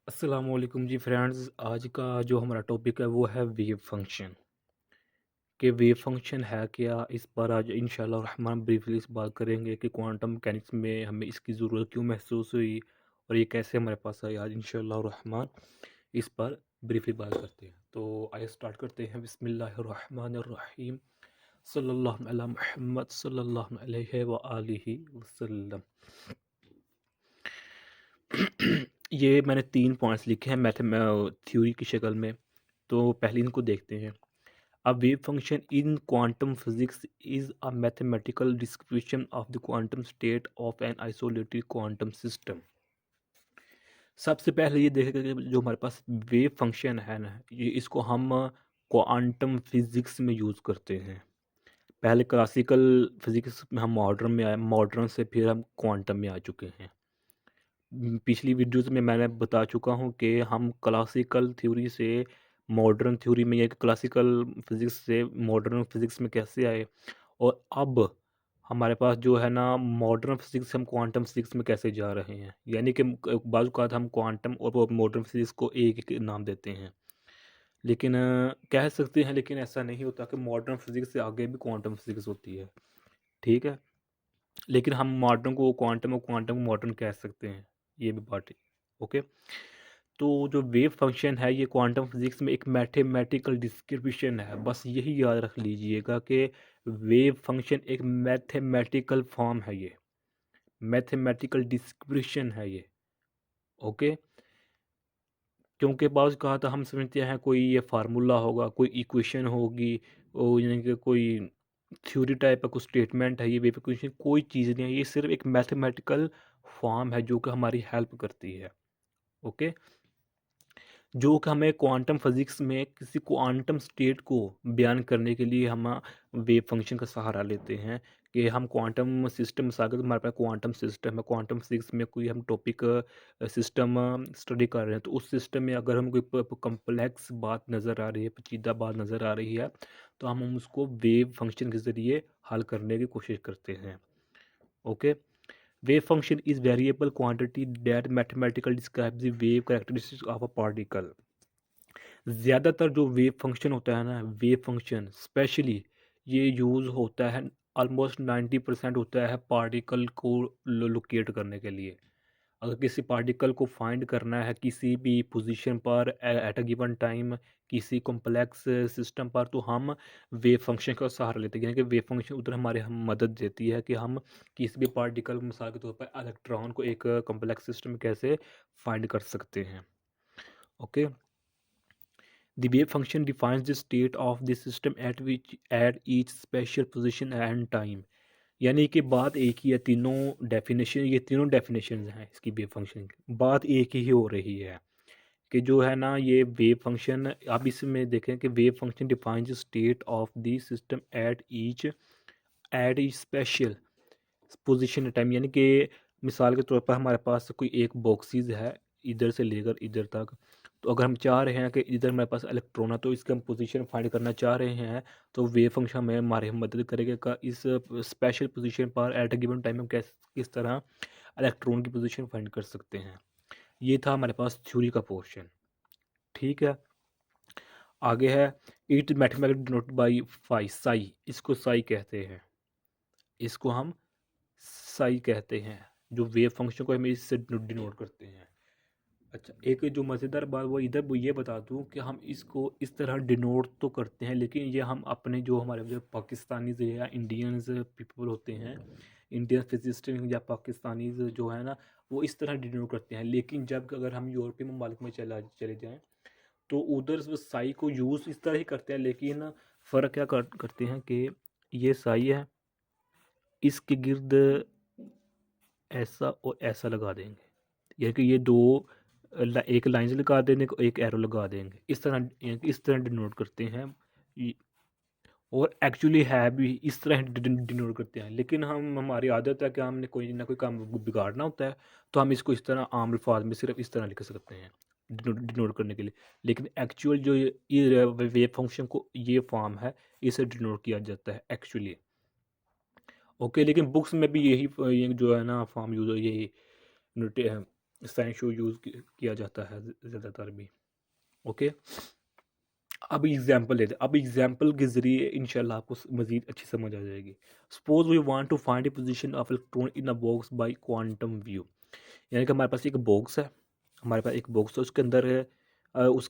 अस्सलाम वालेकुम जी फ्रेंड्स। आज का जो हमारा टॉपिक है वो है वेव फंक्शन। कि वेव फंक्शन है क्या, इस पर आज इंशाल्लाह रहमान ब्रीफली इस बात करेंगे कि क्वांटम मैकेनिक्स में हमें इसकी ज़रूरत क्यों महसूस हुई और ये कैसे हमारे पास आई। आज इंशाल्लाह रहमान इस पर ब्रीफली बात करते हैं। तो आइए स्टार्ट करते हैं। बिस्मिल्लाहिर्रहमानिर्रहीम। सल्लल्लाहु अला मुहम्मद सल्लल्लाहु अलैहि व आलिहि वसल्लम। ये मैंने 3 पॉइंट्स लिखे हैं थ्योरी की शक्ल में। तो पहले इनको देखते हैं। A wave function in quantum physics is a mathematical description of the quantum state of an isolated quantum system। सबसे पहले ये देखेगा कि जो हमारे पास वेव फंक्शन है ना, ये इसको हम क्वांटम फिजिक्स में यूज़ करते हैं। पहले क्लासिकल फिजिक्स में हम मॉडर्न में आए, मॉडर्न से फिर हम क्वांटम में आ चुके हैं। पिछली वीडियोज़ में मैंने बता चुका हूँ कि हम क्लासिकल थ्योरी से मॉडर्न थ्योरी में, या क्लासिकल फिज़िक्स से मॉडर्न फिज़िक्स में कैसे आए, और अब हमारे पास जो है ना मॉडर्न फिज़िक्स से हम क्वांटम फिज़िक्स में कैसे जा रहे हैं। यानी कि बाज़ औक़ात हम क्वांटम और मॉडर्न फिज़िक्स को एक ही नाम देते हैं। लेकिन कह सकते हैं, लेकिन ऐसा नहीं होता कि मॉडर्न फिज़िक्स से आगे भी क्वांटम फिज़िक्स होती है। ठीक है? लेकिन हम मॉडर्न को क्वांटम और क्वांटम को मॉडर्न कह सकते हैं। ये भी बात है। ओके। तो जो वेव फंक्शन है ये क्वांटम फिजिक्स में एक मैथमेटिकल डिस्क्रिप्शन है। बस यही याद रख लीजिएगा कि वेव फंक्शन एक मैथमेटिकल फॉर्म है, ये मैथमेटिकल डिस्क्रिप्शन है ये। ओके। क्योंकि बाज़ कहा था हम समझते हैं कोई ये फार्मूला होगा, कोई इक्वेशन होगी, और यानी कि कोई थ्योरी टाइप का कुछ स्टेटमेंट है। ये वेव इक्वेशन कोई चीज़ नहीं है, ये सिर्फ एक मैथमेटिकल फॉर्म है जो कि हमारी हेल्प करती है। ओके। जो कि हमें क्वांटम फिजिक्स में किसी क्वांटम स्टेट को बयान करने के लिए हम वेव फंक्शन का सहारा लेते हैं। कि हम क्वांटम सिस्टम से आगे, तो हमारे पास क्वांटम सिस्टम है, क्वांटम फिजिक्स में कोई हम टॉपिक सिस्टम स्टडी कर रहे हैं, तो उस सिस्टम में अगर हम कोई कम्प्लेक्स बात नज़र आ रही है, पेचीदा बात नज़र आ रही है, तो हम उसको वेव फंक्शन के ज़रिए हल करने की कोशिश करते हैं। Okay. Wave function is variable quantity that mathematically describes the wave characteristics of a particle। ज़्यादातर जो वेव फंक्शन होता है ना, वेव फंक्शन स्पेशली ये यूज़ होता है, ऑलमोस्ट 90% होता है पार्टिकल को लोकेट करने के लिए। अगर किसी पार्टिकल को फाइंड करना है किसी भी पोजीशन पर एट अ गिवन टाइम, किसी कॉम्प्लेक्स सिस्टम पर, तो हम वेव फंक्शन का सहारा लेते हैं। यानी कि वेव फंक्शन उधर हमारे हम मदद देती है कि हम किसी भी पार्टिकल, मिसाल के तौर पर इलेक्ट्रॉन को एक कॉम्प्लेक्स सिस्टम में कैसे फाइंड कर सकते हैं। Okay. The wave function defines the state of the system at each special position and time। यानी कि बात एक ही है, तीनों डेफिनेशन, ये तीनों डेफिनेशन हैं इसकी वेव फंक्शन की, बात एक ही हो रही है। कि जो है ना ये वेव फंक्शन, आप इसमें देखें कि wave function defines state of the system at each special position time. यानी कि मिसाल के तौर पर हमारे पास कोई एक बॉक्सेस है, इधर से लेकर इधर तक। तो अगर हम चाह रहे हैं कि इधर हमारे पास इलेक्ट्रॉन है, तो इसकी हम पोजीशन फाइंड करना चाह रहे हैं, तो वेव फंक्शन हमें हमारी मदद करेगा का इस स्पेशल पोजीशन पर एट अ गिवन टाइम हम किस तरह इलेक्ट्रॉन की पोजीशन फाइंड कर सकते हैं। ये था हमारे पास थ्योरी का पोर्शन। ठीक है। आगे है it mathematical denote by phi psi. इसको साई कहते हैं, इसको हम साई कहते हैं। जो वेव फंक्शन को हम इससे डिनोट करते हैं। अच्छा, एक जो मज़ेदार बात वो इधर वो ये बता दूं कि हम इसको इस तरह डिनोट तो करते हैं, लेकिन ये हम अपने जो हमारे जो पाकिस्तानी या इंडियंस पीपल होते हैं, इंडियन फिजिस्ट या पाकिस्तानी जो है ना, वो इस तरह डिनोट करते हैं। लेकिन जब अगर हम यूरोपीय ममालिक में चले जाएं, तो उधर साई को यूज़ इस तरह ही करते हैं, लेकिन फ़र्क क्या करते हैं कि ये साई है, इसके गिर्द ऐसा और ऐसा लगा देंगे। यानी कि ये दो एक लाइन से लगा देंगे, एक एरो लगा देंगे, इस तरह, यानी कि इस तरह डिनोट करते हैं। ये- और एक्चुअली है भी इस तरह डिनोट करते हैं, लेकिन हम हमारी आदत है कि हमने कोई ना कोई काम बिगाड़ना होता है, तो हम इसको इस तरह आम अल्फाज में सिर्फ इस तरह लिख सकते हैं डिनोट करने के लिए। लेकिन एक्चुअल जो ये वेव फंक्शन को ये फॉर्म है, इसे डिनोट किया जाता है एक्चुअली। ओके। लेकिन बुक्स में भी यही ये जो है ना फॉर्म यूज, यही साइंस शो यूज़ किया जाता है ज़्यादातर भी। ओके, अब एग्जांपल लेते हैं। अब एग्जांपल के ज़रिए इंशाल्लाह आपको मज़ीद अच्छी समझ आ जाएगी। Suppose we want to find a position of electron in a box by quantum view. यानी कि हमारे पास एक बॉक्स है, हमारे पास एक बॉक्स है, उसके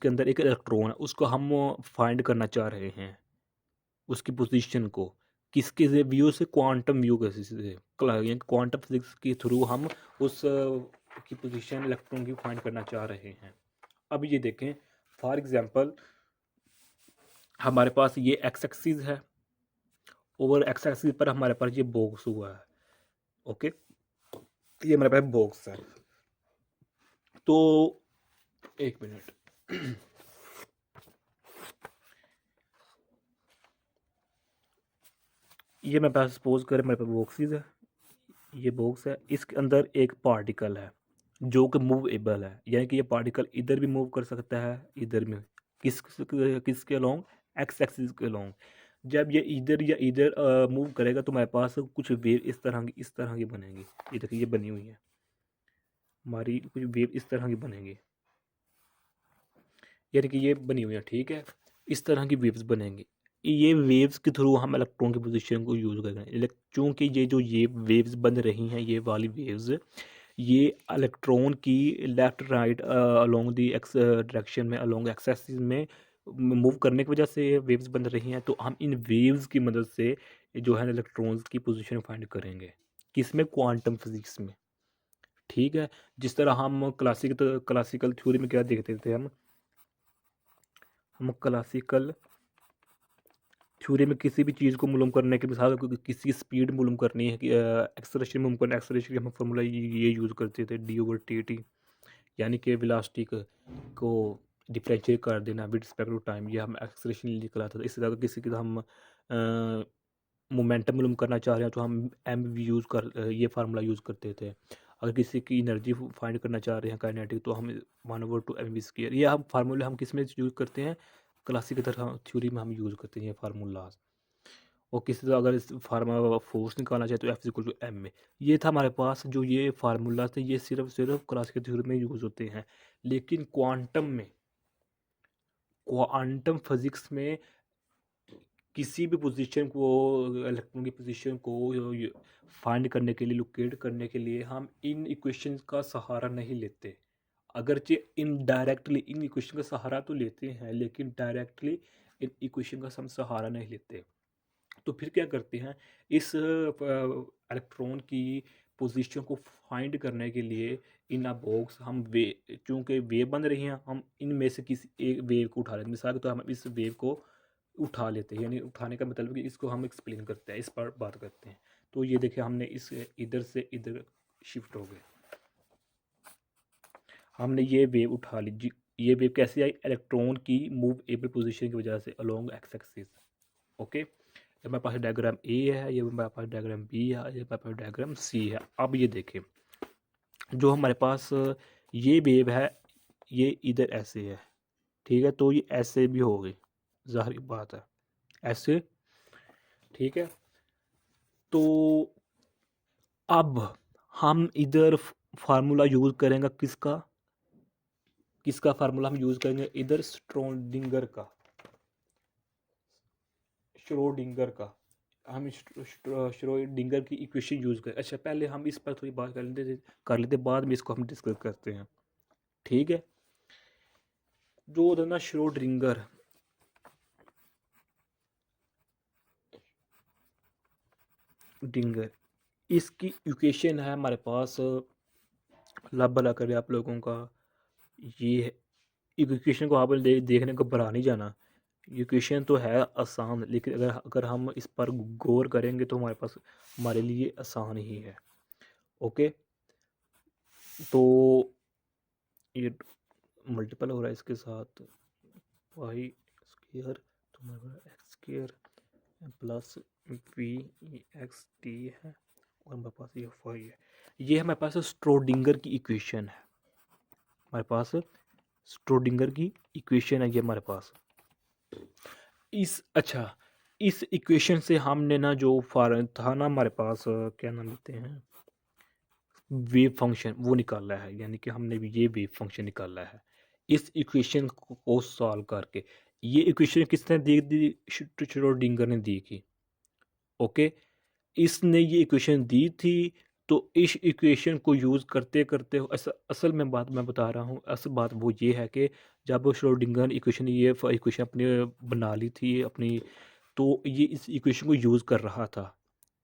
अंदर एक इलेक्ट्रॉन है, उसको हम फाइंड करना चाह रहे हैं, उसकी पोजीशन को किसके से व्यू से, क्वांटम व्यू के से, यानी क्वांटम फिजिक्स के थ्रू हम उस की पोजीशन इलेक्ट्रॉन की फाइंड करना चाह रहे हैं। अब ये देखें, फॉर एग्जांपल हमारे पास ये एक्स एक्सिस है और एक्स एक्सिस पर हमारे पास ये बॉक्स हुआ है। ओके, ये हमारे पास बॉक्स है। तो एक मिनट, ये मेरे पास सपोज करें मेरे पास बॉक्सेस है, ये बॉक्स है, इसके अंदर एक पार्टिकल है जो कि मूवेबल है, यानी कि ये पार्टिकल इधर भी मूव कर सकता है, इधर में, किसके अलोंग, एक्स एक्सिस के अलोंग। जब ये इधर या इधर मूव करेगा तो हमारे पास कुछ वेव इस तरह की बनेगी। ये देखिए, ये बनी हुई है हमारी, कुछ वेव इस तरह की बनेंगी, यानी कि ये बनी हुई है, ठीक है, इस तरह की वेव्स बनेंगी। ये वेव्स के थ्रू हम इलेक्ट्रॉन की पोजीशन को यूज़ करेंगे। चूँकि ये वेव्स बन रही हैं, ये वाली वेव्स, ये इलेक्ट्रॉन की left right along the x direction में, अलोंग एक्स एक्सिस में मूव करने की वजह से ये वेव्स बन रही हैं। तो हम इन वेव्स की मदद से जो है इलेक्ट्रॉन्स की पोजीशन फाइंड करेंगे, किसमें, क्वांटम फिजिक्स में, ठीक है। जिस तरह हम क्लासिकल थ्योरी में क्या देखते थे, हम क्लासिकल थ्योरी में किसी भी चीज़ को मालूम करने के साथ किसी स्पीड मालूम करनी है कि एक्सलेशन मालूम करना, एक्सलेशन हम फार्मूला ये यूज़ करते थे, d/dt, यानी कि वेलोसिटी को डिफरेंशिएट कर देना विद रिस्पेक्ट टू टाइम, ये हम एक्सलेशन निकला था। इसी तरह किसी का हम मोमेंटम मालूम करना चाह रहे हैं तो हम ये फार्मूला यूज़ करते थे। अगर किसी की एनर्जी फाइंड करना चाह रहे हैं काइनेटिक, तो हम 1/2 mv², ये हम फार्मूले हम किस में यूज़ करते हैं, क्लासिक तरह थ्योरी में हम यूज़ करते हैं ये फार्मूलाज। और किसी तरह अगर इस फार्मूला फोर्स निकालना चाहे तो F=m में। ये था हमारे पास जो ये फार्मूला थे, ये सिर्फ क्लासिकल थ्योरी में यूज़ होते हैं। लेकिन क्वांटम फिजिक्स में किसी भी पोजीशन को, इलेक्ट्रॉन की पोजीशन को फाइंड करने के लिए, लोकेट करने के लिए हम इन इक्वेशंस का सहारा नहीं लेते। अगरचे इनडायरेक्टली इन इक्वेशन का सहारा तो लेते हैं, लेकिन डायरेक्टली इन इक्वेशन का हम सहारा नहीं लेते। तो फिर क्या करते हैं, इस इलेक्ट्रॉन की पोजीशन को फाइंड करने के लिए इन अ बॉक्स हम चूंकि वेव बन रही हैं, हम इनमें से किसी एक वेव को उठा लेते हैं। मिसाल के तो हम इस वेव को उठा लेते हैं, यानी उठाने का मतलब कि इसको हम एक्सप्लेन करते हैं, इस पर बात करते हैं। तो ये देखिए, हमने इस इधर से इधर शिफ्ट हो गए, हमने ये वेव उठा ली। ये वेव कैसे आई, इलेक्ट्रॉन की मूवेबल पोजीशन की वजह से अलोंग एक्स एक्सिस। ओके, ये मेरे पास डायग्राम ए है, ये मेरे पास डायग्राम बी है, ये मेरे पास डायग्राम सी है। अब ये देखें, जो हमारे पास ये वेव है, ये इधर ऐसे है, ठीक है, तो ये ऐसे भी हो गई, जाहिर बात है, ऐसे, ठीक है। तो अब हम इधर फार्मूला यूज़ करेंगे, किसका फार्मूला हम यूज़ करेंगे, इधर श्रोडिंगर का हम श्रोडिंगर की इक्वेशन यूज़ करें। अच्छा, पहले हम इस पर थोड़ी बात कर लेते बाद में इसको हम डिस्कस करते हैं, ठीक है। जो होता है ना श्रोडिंगर, इसकी इक्वेशन है हमारे पास, लब भला करे आप लोगों का, ये इक्वेशन को आप देखने को घबरा नहीं जाना। इक्वेशन तो है आसान, लेकिन अगर हम इस पर गौर करेंगे तो हमारे लिए आसान ही है। ओके, तो ये मल्टीपल हो रहा है इसके साथ, वाई स्क्र तुम्हारा एक्स स्क्र प्लस वी एक्स टी है, और हमारे पास ये वाई है। ये हमारे पास स्ट्रोडिंगर की इक्वेशन है, हमारे पास स्ट्रोडिंगर की इक्वेशन है ये हमारे पास। इस इक्वेशन से हमने ना जो फार था ना हमारे पास, क्या नाम लेते हैं, वेव फंक्शन वो निकाला है, यानी कि हमने भी ये वेव फंक्शन निकाला है इस इक्वेशन को सॉल्व करके। ये इक्वेशन किसने दी? श्रोडिंगर ने दी थी। ओके, इसने ये इक्वेशन दी थी। तो इस इक्वेशन को यूज़ करते करते असल में बात मैं बता रहा हूँ, असल बात वो ये है कि जब श्रोडिंगर इक्वेशन ये इक्वेशन अपनी बना ली थी अपनी, तो ये इस इक्वेशन को यूज़ कर रहा था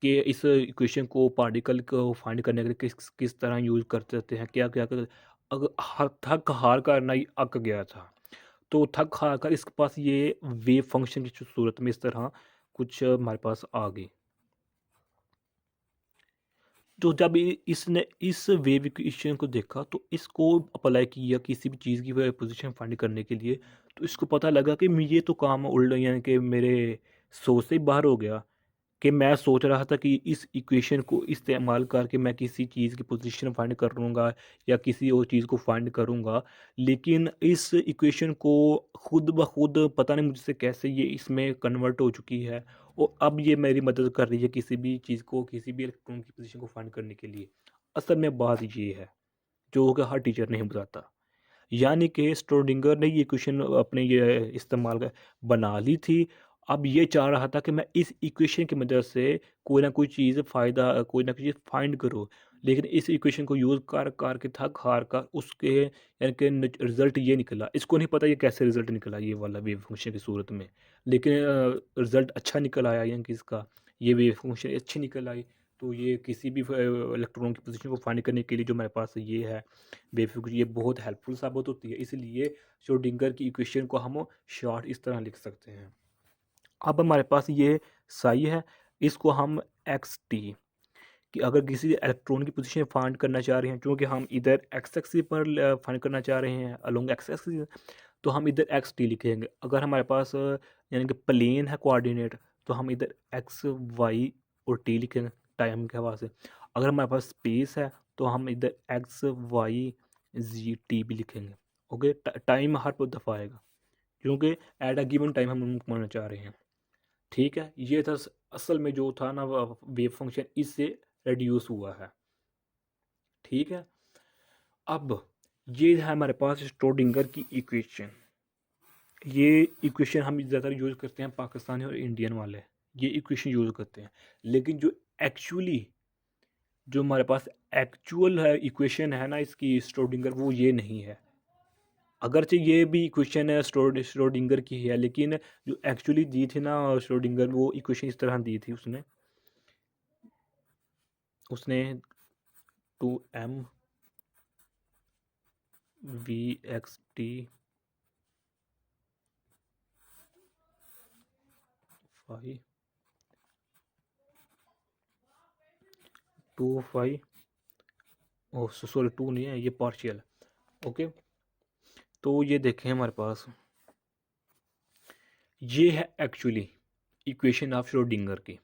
कि इस इक्वेशन को पार्टिकल को फाइंड करने के लिए किस किस तरह यूज़ करते हैं, क्या क्या कर, अगर थक हार कर ना ही अक गया था। तो थक हार कर इसके पास ये वेव फंक्शन की सूरत में इस तरह कुछ हमारे पास आ गई। तो जब इसने इस वेव इक्वेशन को देखा तो इसको अप्लाई किया किसी भी चीज़ की पोजीशन फाइंड करने के लिए, तो इसको पता लगा कि ये तो काम उल्टा, यानी कि मेरे सोच से बाहर हो गया कि मैं सोच रहा था कि इस इक्वेशन को इस्तेमाल करके मैं किसी चीज़ की पोजीशन फाइंड करूँगा या किसी और चीज़ को फाइंड करूँगा, लेकिन इस इक्वेशन को खुद ब खुद पता नहीं मुझसे कैसे ये इसमें कन्वर्ट हो चुकी है और अब ये मेरी मदद कर रही है किसी भी चीज़ को, किसी भी इलेक्ट्रॉन की पोजीशन को फाइंड करने के लिए। असल में बात ये है जो कि हर टीचर नहीं बताता। यानी कि श्रोडिंगर ने ये इक्वेशन अपने ये इस्तेमाल बना ली थी। अब ये चाह रहा था कि मैं इस इक्वेशन की मदद से कोई ना कोई चीज़ कोई ना कोई चीज़ फाइंड करूँ। लेकिन इस इक्वेशन को यूज़ कर के थक हार कर उसके यानी कि रिज़ल्ट ये निकला। इसको नहीं पता ये कैसे रिज़ल्ट निकला ये वाला वेव फंक्शन की सूरत में। लेकिन रिज़ल्ट अच्छा निकल आया, यानी कि इसका ये वेव फंक्शन अच्छी निकल आई। तो ये किसी भी इलेक्ट्रॉन की पोज़ीशन को फाइंड करने के लिए जो मेरे पास ये है बेवकूफ़ी, ये बहुत हेल्पफुल साबित होती है। इसलिए श्रोडिंगर की इक्वेशन को हम शॉर्ट इस तरह लिख सकते हैं। अब हमारे पास ये साई है, इसको हम एक्स टी, कि अगर किसी इलेक्ट्रॉन की पोजीशन फाइंड करना चाह रहे हैं, क्योंकि हम इधर एक्स एक्सिस पर फाइंड करना चाह रहे हैं अलोंग एक्स एक्सिस, तो हम इधर एक्स टी लिखेंगे। अगर हमारे पास यानी कि प्लेन है कोऑर्डिनेट, तो हम इधर एक्स वाई और टी लिखेंगे टाइम के हवाले से। अगर हमारे पास स्पेस है तो हम इधर एक्स वाई जी टी भी लिखेंगे। ओके, टाइम हर दफ़ा आएगा क्योंकि एट अ गिवन टाइम हम मानना चाह रहे हैं। ठीक है, ये था असल में जो था ना वेव फंक्शन इससे रिड्यूस हुआ है। ठीक है, अब ये है हमारे पास श्रोडिंगर की इक्वेशन। ये इक्वेशन हम ज़्यादातर यूज़ करते हैं पाकिस्तानी और इंडियन वाले, ये इक्वेशन यूज़ करते हैं। लेकिन जो एक्चुअली जो हमारे पास एक्चुअल है इक्वेशन है ना इसकी श्रोडिंगर, वो ये नहीं है। अगरचे ये भी इक्वेशन है श्रोडिंगर की है, लेकिन जो एक्चुअली दी थी ना श्रोडिंगर, वो इक्वेशन इस तरह दी थी उसने उसने 2m v x t 5 2 5 oh sorry 2 नहीं है, ये पार्शियल। ओके, तो ये देखें हमारे पास ये है एक्चुअली इक्वेशन ऑफ श्रोडिंगर की।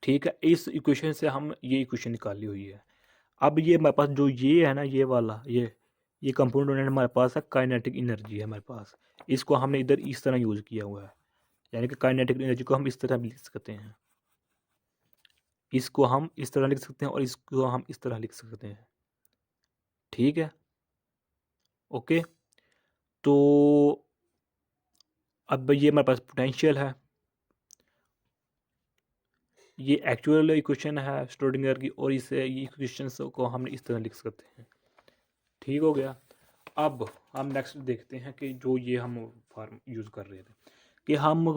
ठीक है, इस इक्वेशन से हम ये इक्वेशन निकाली हुई है। अब ये हमारे पास जो ये है ना ये वाला ये कंपोनेंट हमारे पास है, काइनेटिक एनर्जी है हमारे पास। इसको हमने इधर इस तरह यूज़ किया हुआ है, यानी कि काइनेटिक एनर्जी को हम इस तरह भी लिख सकते हैं, इसको हम इस तरह लिख सकते हैं और इसको हम इस तरह लिख सकते हैं। ठीक है, ओके, तो अब ये हमारे पास पोटेंशियल है, ये एक्चुअल इक्वेशन है श्रोडिंगर की, और इसे ये इक्वेशंस को हमने इस तरह लिख सकते हैं। ठीक हो गया। अब हम नेक्स्ट देखते हैं कि जो ये हम फार्म यूज़ कर रहे थे कि हम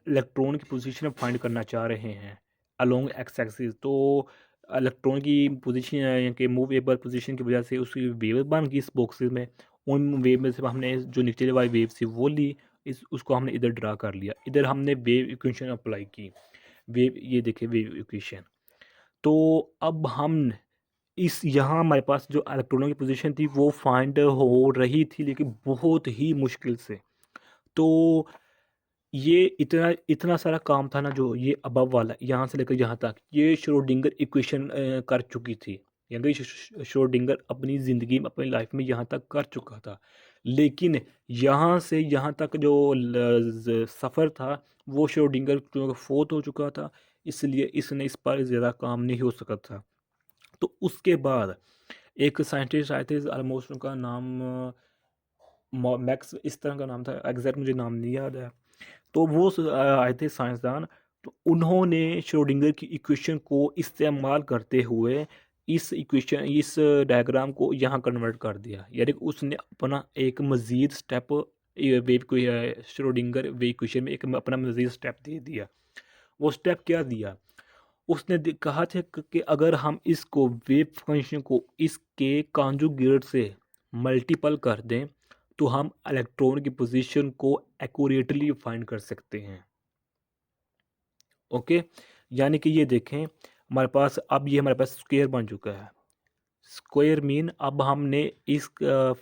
इलेक्ट्रॉन की पोजीशन फाइंड करना चाह रहे हैं अलोंग एक्स एक्सिस। तो इलेक्ट्रॉन की पोजीशन के मूवेबल पोजीशन की वजह से उसकी वेव बन गई इस बॉक्सेस में। उन वेव में से हमने जो नीचे वाली वेव थी वो ली, इस उसको हमने इधर ड्रा कर लिया, इधर हमने वेव इक्वेशन अप्लाई की। वेव ये देखिए वेव इक्वेशन। तो अब हम इस यहाँ हमारे पास जो इलेक्ट्रॉनों की पोजीशन थी वो फाइंड हो रही थी, लेकिन बहुत ही मुश्किल से। तो ये इतना इतना सारा काम था ना जो ये अबव वाला यहाँ से लेकर यहाँ तक ये श्रोडिंगर इक्वेशन कर चुकी थी, यानी श्रोडिंगर अपनी ज़िंदगी में अपनी लाइफ में यहाँ तक कर चुका था। लेकिन यहाँ से यहाँ तक जो सफ़र था वो श्रोडिंगर क्योंकि फोत हो चुका था, इसलिए इसने इस पर ज़्यादा काम नहीं हो सका था। तो उसके बाद एक साइंटिस्ट आए थे, ऑलमोस्ट उनका नाम मैक्स इस तरह का नाम था, एग्जैक्ट मुझे नाम नहीं याद है। तो वो आए थे साइंसदान। तो उन्होंने श्रोडिंगर की इक्वेशन को इस्तेमाल करते हुए इस डायग्राम को यहाँ कन्वर्ट कर दिया, यानी कि उसने अपना एक मज़ीद स्टेप वेव को श्रोडिंगर वेव इक्वेशन में एक अपना मज़ीद स्टेप दे दिया। वो स्टेप क्या दिया? उसने कहा था कि अगर हम इसको वेव फंक्शन को इसके कॉन्जुगेट से मल्टीपल कर दें तो हम इलेक्ट्रॉन की पोजीशन को एक्यूरेटली फाइंड कर सकते हैं। ओके, यानी कि ये देखें हमारे पास अब ये हमारे पास स्क्वायर बन चुका है। स्क्वायर मीन अब हमने इस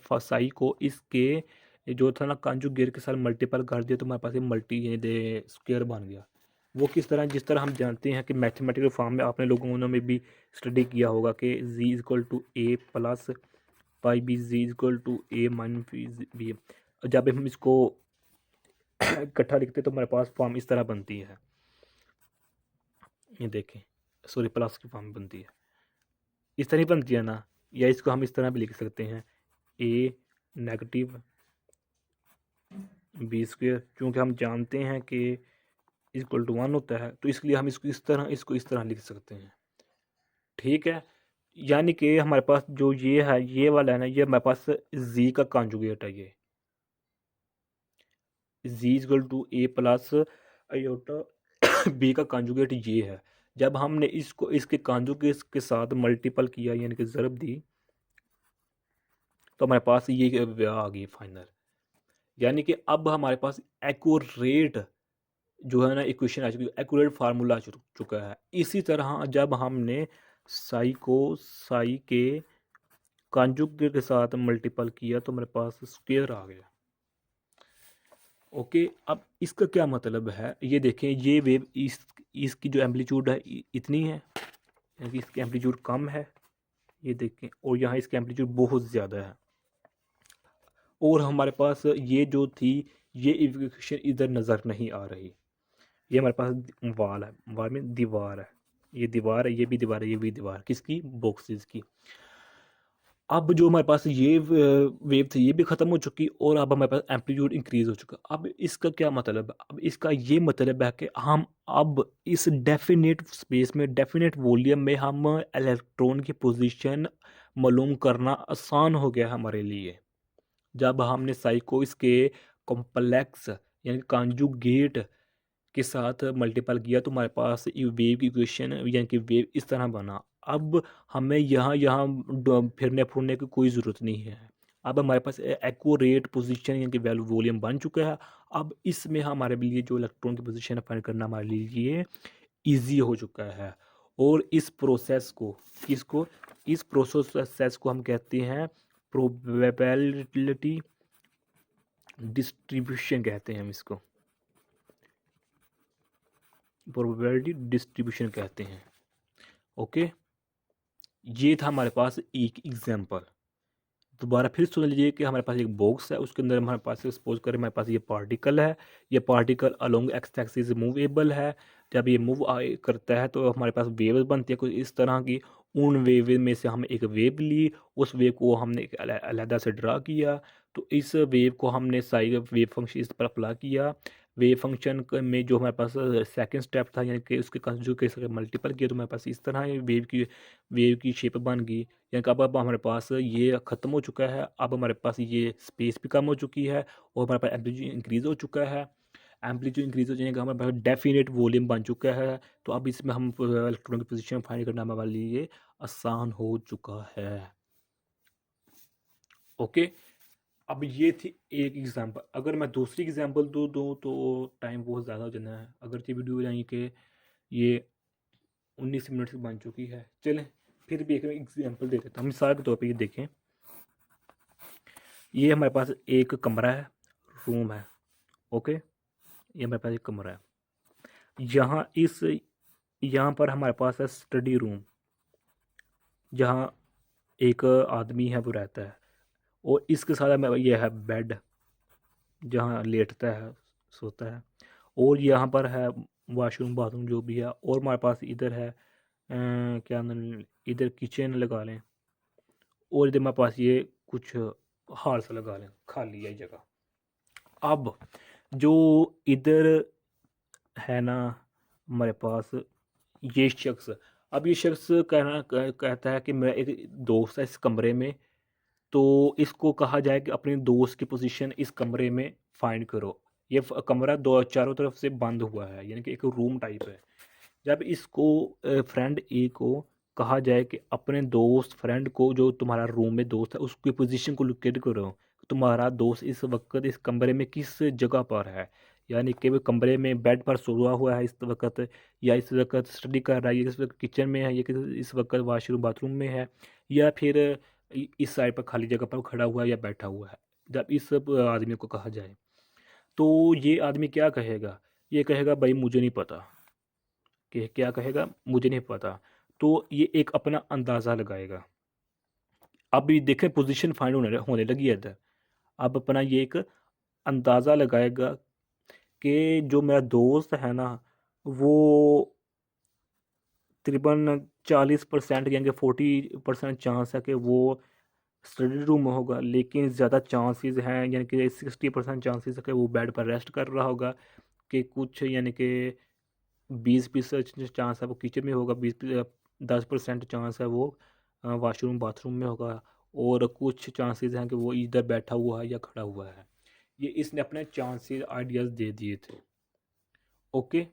फसाई को इसके जो था ना कॉन्जुगेट के साथ मल्टीपल कर दिया तो हमारे पास ये मल्टी ये स्क्वायर बन गया। वो किस तरह? जिस तरह हम जानते हैं कि मैथमेटिकल फॉर्म में आपने लोगों ने भी स्टडी किया होगा कि z equal to a plus pi b, z equal to a minus b. जब हम इसको इकट्ठा लिखते हैं तो हमारे पास फॉर्म इस तरह बनती है, ये देखें, सॉरी प्लस की फॉर्म बनती है, इस तरह ही बनती है ना। या इसको हम इस तरह भी लिख सकते हैं, ए नेगेटिव बी स्क्वेयर, क्योंकि हम जानते हैं कि इक्वल टू 1 होता है, तो इसलिए हम इसको इस तरह लिख सकते हैं। ठीक है, यानी कि हमारे पास जो ये है, ये वाला है ना, ये हमारे पास z का कॉन्जुगेट है। ये z equal to a plus iota b का कॉन्जुगेट ये है। जब हमने इसको इसके कॉन्जुगेट के साथ मल्टीपल किया यानी कि ज़रब दी तो हमारे पास ये आ गई फाइनल। यानी कि अब हमारे पास एक्यूरेट जो है ना इक्वेशन आ चुकी है, एक्यूरेट फार्मूला आ चुका है। इसी तरह जब हमने साई को साई के कॉन्जुगेट के साथ मल्टीपल किया तो हमारे पास स्क्वायर आ गया। ओके, अब इसका क्या मतलब है? ये देखें, ये वेव इसकी जो एम्पलीट्यूड है इतनी है, यानी कि इसकी एम्पलीट्यूड कम है, ये देखें, और यहाँ इसकी एम्पलीट्यूड बहुत ज़्यादा है। और हमारे पास ये जो थी ये इक्वेशन इधर नज़र नहीं आ रही। ये हमारे पास वाल है, वाल में दीवार है, ये दीवार है, ये भी दीवार है, ये भी दीवार किसकी? बॉक्सेस की। अब जो हमारे पास ये वेव थी ये भी ख़त्म हो चुकी और अब हमारे पास एम्पलीट्यूड इंक्रीज़ हो चुका। अब इसका क्या मतलब है? अब इसका ये मतलब है कि हम अब इस डेफिनेट स्पेस में, डेफिनेट वॉल्यूम में हम इलेक्ट्रॉन की पोजीशन मालूम करना आसान हो गया हमारे लिए। जब हमने साइको इसके कॉम्प्लेक्स यानी कॉन्जुगेट के साथ मल्टीपल किया तो हमारे पास वेव की इक्वेशन यानी कि वेव इस तरह बना। अब हमें यहाँ यहाँ फिरने फुरने की कोई ज़रूरत नहीं है। अब हमारे पास एक्यूरेट पोजीशन यानी कि वैल्यू वॉल्यूम बन चुका है। अब इसमें हमारे लिए जो इलेक्ट्रॉन की पोजीशन फाइंड करना हमारे लिए ईजी हो चुका है। और इस प्रोसेस को इस प्रोसेस को हम कहते हैं प्रोबेबिलिटी डिस्ट्रीब्यूशन कहते हैं हम इसको, प्रोबेबिलिटी डिस्ट्रीब्यूशन कहते हैं। ओके, ये था हमारे पास एक एग्जांपल। दोबारा फिर सुन लीजिए कि हमारे पास एक बॉक्स है, उसके अंदर हमारे पास सपोज करें हमारे पास ये पार्टिकल है। ये particle along x axis movable है। जब ये मूव करता है तो हमारे पास वेव बनती है कुछ इस तरह की। उन वेव में से हम एक वेव ली, उस वेव को हमने एक अलहदा से ड्रा किया। तो इस वेव को हमने साइड वेव फंक्शन इस पर अप्लाई किया। वेव फंक्शन में जो हमारे पास सेकंड स्टेप था यानी कि उसके कंजुगेट से मल्टीपल किया तो हमारे पास इस तरह वेव की शेप बन गई। यानी कि अब हमारे पास ये ख़त्म हो चुका है। अब हमारे पास ये स्पेस भी कम हो चुकी है और हमारे पास एम्पलीट्यूड इंक्रीज़ हो चुका है। एम्पलीट्यूड इंक्रीज़ हो जाने का हमारे पास डेफिनेट वॉल्यूम बन चुका है। तो अब इसमें हम इलेक्ट्रॉन की पोजीशन फाइंड करना हमारे लिए आसान हो चुका है। ओके, अब ये थी एक एग्जांपल। अगर मैं दूसरी एग्जांपल दूँ तो टाइम बहुत ज़्यादा हो जाना है। अगर ये वीडियो यानी कि ये 19 मिनट की बन चुकी है, चलें फिर भी एक एग्जांपल दे देता हूँ। मिसाल के तौर पे ये देखें, ये हमारे पास एक कमरा है, रूम है। ओके, ये हमारे पास एक कमरा है। यहाँ पर हमारे पास है स्टडी रूम, जहाँ एक आदमी है वो रहता है। और इसके साथ हमें ये है बेड, जहाँ लेटता है, सोता है। और यहाँ पर है वॉशरूम बाथरूम जो भी है। और हमारे पास इधर है क्या नाम, इधर किचन लगा लें। और इधर मेरे पास ये कुछ हार सा लगा लें, खाली है जगह। अब जो इधर है ना हमारे पास ये शख्स, अब ये शख्स कहता है कि मेरा एक दोस्त है इस कमरे में, तो इसको कहा जाए कि अपने दोस्त की पोजीशन इस कमरे में फाइंड करो। ये कमरा दो चारों तरफ से बंद हुआ है, यानी कि एक रूम टाइप है। जब इसको फ्रेंड ए को कहा जाए कि अपने दोस्त फ्रेंड को जो तुम्हारा रूम में दोस्त है उसकी पोजीशन को लोकेट करो, तुम्हारा दोस्त इस वक्त इस कमरे में किस जगह पर है, यानी कि वो कमरे में बेड पर सोया हुआ है इस वक्त, या इस वक्त स्टडी कर रहा है, या इस वक्त किचन में है, या इस वक्त वाशरूम बाथरूम में है, या फिर इस साइड पर खाली जगह पर खड़ा हुआ है या बैठा हुआ है। जब इस आदमी को कहा जाए तो ये आदमी क्या कहेगा? ये कहेगा भाई मुझे नहीं पता। कि क्या कहेगा? मुझे नहीं पता। तो ये एक अपना अंदाज़ा लगाएगा। अब ये देखें पोजीशन फाइंड होने लगी है इधर। अब अपना ये एक अंदाज़ा लगाएगा कि जो मेरा दोस्त है ना वो तकरीबन 40% यानी कि 40% चांस है कि वो स्टडी रूम में होगा, लेकिन ज़्यादा चांसेस हैं यानी कि 60% चांसेस है कि वो बेड पर रेस्ट कर रहा होगा, कि कुछ यानी कि 20% चांस है वो किचन में होगा, 10% चांस है वो वाशरूम बाथरूम में होगा, और कुछ चांसेस हैं कि वो इधर बैठा हुआ है या खड़ा हुआ है। ये इसने अपने चांसेस आइडियाज़ दे दिए थे। ओके,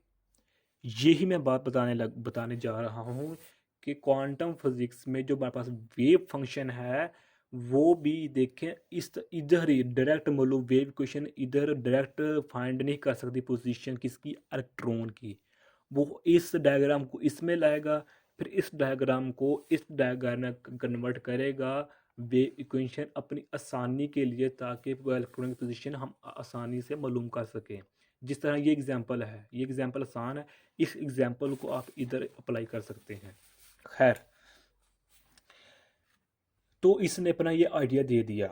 यही मैं बात बताने जा रहा हूँ कि क्वांटम फिजिक्स में जो हमारे पास वेव फंक्शन है वो भी देखें इधर ही डायरेक्ट मालूम वेव इक्वेशन इधर डायरेक्ट फाइंड नहीं कर सकती पोजीशन किसकी, इलेक्ट्रॉन की। वो इस डायग्राम को इसमें लाएगा, फिर इस डायग्राम को इस डायग्राम में कन्वर्ट करेगा वेव इक्वेशन अपनी आसानी के लिए, ताकि वो इलेक्ट्रॉन की पोजीशन हम आसानी से मालूम कर सकें। जिस तरह ये एग्जांपल है, ये एग्जांपल आसान है, इस एग्जांपल को आप इधर अप्लाई कर सकते हैं। खैर, तो इसने अपना ये आइडिया दे दिया।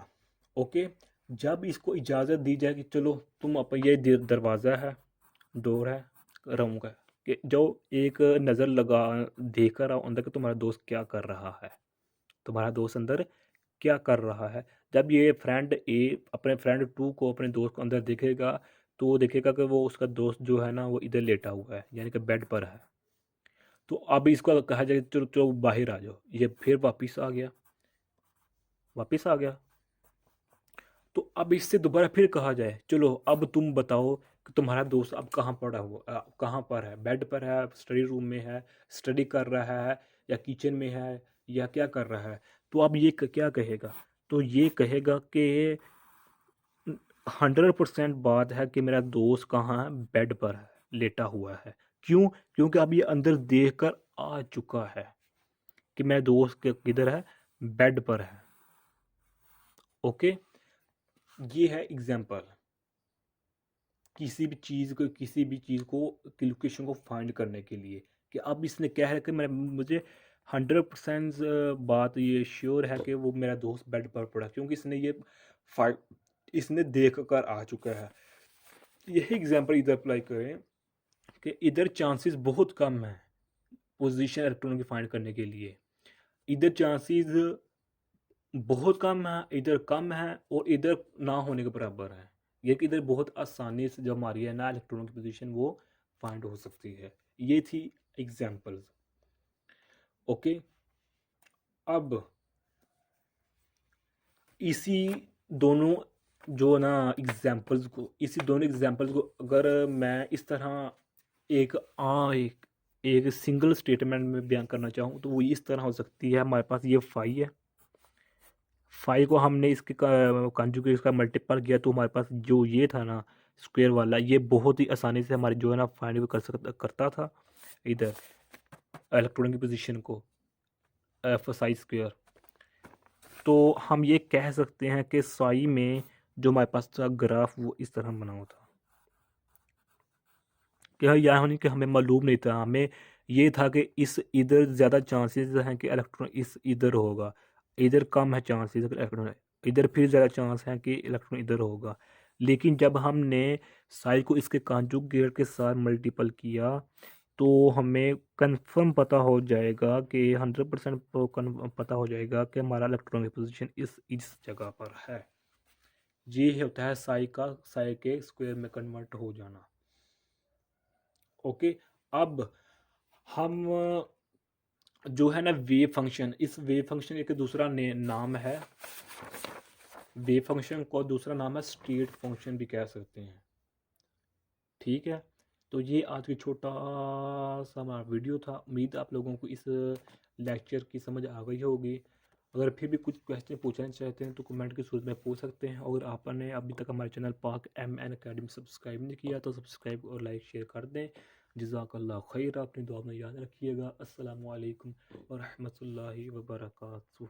ओके, जब इसको इजाज़त दी जाए कि चलो तुम अपन ये दरवाज़ा है, डोर है, रूम का, कि जो एक नज़र लगा देख कर आओ अंदर कि तुम्हारा दोस्त क्या कर रहा है, तुम्हारा दोस्त अंदर क्या कर रहा है। जब ये फ्रेंड ए अपने फ्रेंड टू को अपने दोस्त को अंदर देखेगा, तो वो देखेगा कि वो उसका दोस्त जो है ना वो इधर लेटा हुआ है यानी कि बेड पर है। तो अब इसको कहा जाए चलो चलो बाहर आ जाओ, ये फिर वापस आ गया, वापस आ गया। तो अब इससे दोबारा फिर कहा जाए चलो अब तुम बताओ कि तुम्हारा दोस्त अब कहाँ पड़ा हुआ, कहाँ पर है, बेड पर है, स्टडी रूम में है, स्टडी कर रहा है, या किचन में है, या क्या कर रहा है। तो अब ये क्या कहेगा? तो ये कहेगा कि 100% बात है कि मेरा दोस्त कहाँ है, बेड पर है, लेटा हुआ है। क्यों? क्योंकि अब ये अंदर देख कर आ चुका है कि मेरा दोस्त किधर है, बेड पर है। ओके, ये है एग्जाम्पल किसी भी चीज़ को की लोकेशन को फाइंड करने के लिए। कि अब इसने क्या है कि मैं मुझे 100% बात ये श्योर है कि वो मेरा दोस्त बेड पर पड़ा, क्योंकि इसने ये फाइट इसने देख कर आ चुका है। यही एग्जांपल इधर अप्लाई करें कि इधर चांसेस बहुत कम है पोजीशन इलेक्ट्रॉन की फाइंड करने के लिए, इधर चांसेस बहुत कम है, इधर कम है, और इधर ना होने के बराबर है। ये कि इधर बहुत आसानी से जो हमारी है ना इलेक्ट्रॉन की पोजीशन वो फाइंड हो सकती है। ये थी एग्जांपल्स। ओके, अब इसी दोनों जो ना इसी दोनों एग्जांपल्स को अगर मैं इस तरह एक एक एक सिंगल स्टेटमेंट में बयान करना चाहूँ तो वो इस तरह हो सकती है। हमारे पास ये फाई है, फाई को हमने इसके कॉन्जुगेट का मल्टीपल किया तो हमारे पास जो ये था ना स्क्वायर वाला, ये बहुत ही आसानी से हमारी जो है ना फाइंड करता था इधर इलेक्ट्रॉन की पोजीशन को, एफ साई स्क्वायर। तो हम ये कह सकते हैं कि साई में जो हमारे पास था ग्राफ वो इस तरह बना हुआ था। क्या यह होनी कि हमें मालूम नहीं था, हमें ये था कि इस इधर ज़्यादा चांसेस हैं कि इलेक्ट्रॉन इस इधर होगा, इधर कम है चांसेस कि इलेक्ट्रॉन, इधर फिर ज़्यादा चांस है कि इलेक्ट्रॉन इधर होगा। लेकिन जब हमने साई को इसके कॉन्जुगेट के साथ मल्टीपल किया तो हमें कंफर्म पता हो जाएगा कि 100% पता हो जाएगा कि हमारा इलेक्ट्रॉन की पोजीशन इस जगह पर है। ये होता है साई के स्क्वायर में कन्वर्ट हो जाना। ओके, अब हम जो है ना वेव फंक्शन, इस वेव फंक्शन एक दूसरा नाम है, वेव फंक्शन को दूसरा नाम है स्टेट फंक्शन भी कह सकते हैं। ठीक है, तो ये आज की छोटा सा हमारा वीडियो था। उम्मीद आप लोगों को इस लेक्चर की समझ आ गई होगी। अगर फिर भी कुछ क्वेश्चन पूछना चाहते हैं तो कमेंट के सूरत में पूछ सकते हैं। अगर आपने अभी तक हमारे चैनल पाक MN अकेडमी सब्सक्राइब नहीं किया तो सब्सक्राइब और लाइक शेयर कर दें। जज़ाकल्लाह खैर, अपनी दुआ में याद रखिएगा। अस्सलामु अलैकुम व रहमतुल्लाहि व बरकातुहू।